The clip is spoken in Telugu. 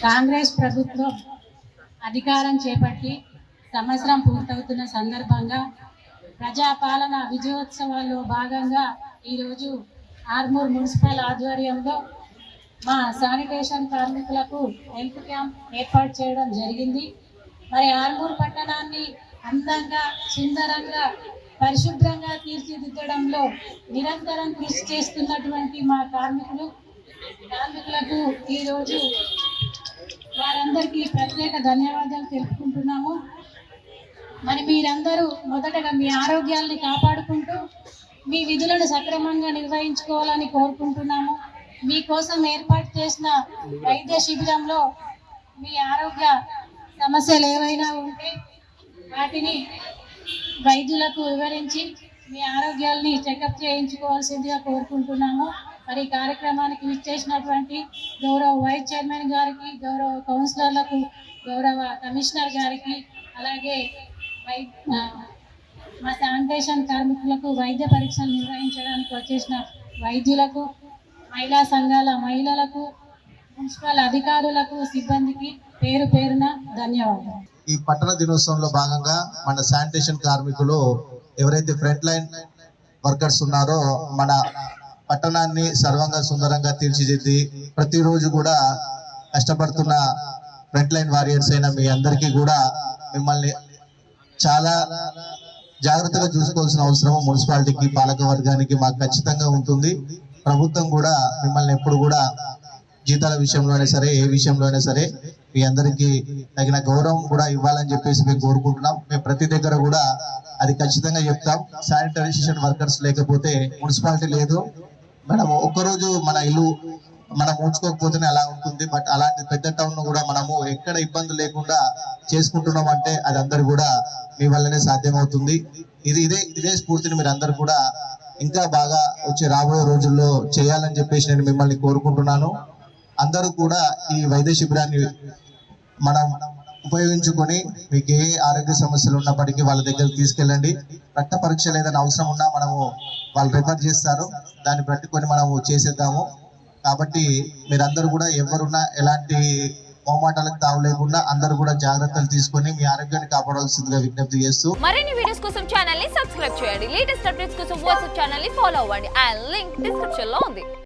కాంగ్రెస్ ప్రభుత్వం అధికారం చేపట్టి సంవత్సరం పూర్తవుతున్న సందర్భంగా ప్రజాపాలన విజయోత్సవాల్లో భాగంగా ఈరోజు ఆర్మూర్ మున్సిపల్ ఆధ్వర్యంలో మా శానిటేషన్ కార్మికులకు హెల్త్ క్యాంప్ ఏర్పాటు చేయడం జరిగింది. మరి ఆర్మూర్ పట్టణాన్ని అందంగా, సుందరంగా, పరిశుభ్రంగా తీర్చిదిద్దడంలో నిరంతరం కృషి చేస్తున్నటువంటి మా కార్మికులకు ఈరోజు వారందరికీ ప్రత్యేక ధన్యవాదాలు తెలుపుకుంటున్నాము. మరి మీరందరూ మొదటగా మీ ఆరోగ్యాల్ని కాపాడుకుంటూ మీ విధులను సక్రమంగా నిర్వహించుకోవాలని కోరుకుంటున్నాము. మీకోసం ఏర్పాటు చేసిన వైద్య శిబిరంలో మీ ఆరోగ్య సమస్యలు ఏవైనా ఉంటే వాటిని వైద్యులకు వివరించి మీ ఆరోగ్యాల్ని చెకప్ చేయించుకోవాల్సిందిగా కోరుకుంటున్నాము. మరి ఈ కార్యక్రమానికి విచ్చేసినటువంటి గౌరవ వైస్ చైర్మన్ గారికి, గౌరవ కౌన్సిలర్లకు, గౌరవ కమిషనర్ గారికి, అలాగే మా శానిటేషన్ కార్మికులకు వైద్య పరీక్షలు నిర్వహించడానికి వచ్చేసిన వైద్యులకు, మహిళా సంఘాల మహిళలకు, మున్సిపల్ అధికారులకు, సిబ్బందికి పేరు పేరున ధన్యవాదాలు. ఈ పట్టణ దినోత్సవంలో భాగంగా మన శానిటేషన్ కార్మికులు ఎవరైతే ఫ్రంట్ లైన్ వర్కర్స్ ఉన్నారో మన పట్టణాన్ని సర్వంగా సుందరంగా తీర్చిదిద్ది ప్రతిరోజు కూడా కష్టపడుతున్న ఫ్రంట్ లైన్ వారియర్స్ అయిన మీ అందరికీ కూడా మిమ్మల్ని చాలా జాగ్రత్తగా చూసుకోవాల్సిన అవసరం మున్సిపాలిటీకి, పాలక వర్గానికి మాకు ఖచ్చితంగా ఉంటుంది. ప్రభుత్వం కూడా మిమ్మల్ని ఎప్పుడు కూడా జీతాల విషయంలో అయినా సరే, ఏ విషయంలో అయినా సరే మీ అందరికీ తగిన గౌరవం కూడా ఇవ్వాలని చెప్పేసి మేము కోరుకుంటున్నాం. మేము ప్రతి దగ్గర కూడా అది ఖచ్చితంగా చెప్తాం. శానిటైజేషన్ వర్కర్స్ లేకపోతే మున్సిపాలిటీ లేదు. మనము ఒక్కరోజు మన ఇల్లు మనం ఉంచుకోకపోతేనే అలా ఉంటుంది. బట్ అలాంటి పెద్ద టౌన్ ను కూడా మనము ఎక్కడ ఇబ్బంది లేకుండా చేసుకుంటున్నాం అంటే అది అందరు కూడా మీ వల్లనే సాధ్యమవుతుంది. ఇదే స్ఫూర్తిని మీరు అందరు కూడా ఇంకా బాగా వచ్చే రాబోయే రోజుల్లో చేయాలని చెప్పేసి నేను మిమ్మల్ని కోరుకుంటున్నాను. అందరూ కూడా ఈ వైద్య శిబిరాన్ని మనం ఉపయోగించుకొని మీకు ఏ ఆరోగ్య సమస్యలు ఉన్నప్పటికీ వాళ్ళ దగ్గర తీసుకెళ్ళండి. రక్త పరీక్షలు ఏదైనా అవసరం ఉన్నా మనము వాళ్ళు రిఫర్ చేస్తారు, దాన్ని పట్టుకొని మనము చేసేద్దాము. కాబట్టి మీరందరూ కూడా ఎవరున్నా ఎలాంటి మొహమాటాలకు తావు లేకుండా అందరూ కూడా జాగ్రత్తలు తీసుకొని మీ ఆరోగ్యాన్ని కాపాడాల్సిందిగా విజ్ఞప్తి చేస్తూ మరిన్ని వీడియోస్ కోసం ఛానల్ ని సబ్స్క్రైబ్ చేయండి. లేటెస్ట్ అప్డేట్స్ కోసం వాట్సాప్ ఛానల్ ని ఫాలో అవ్వండి. ఆ లింక్ డిస్క్రిప్షన్ లో ఉంది.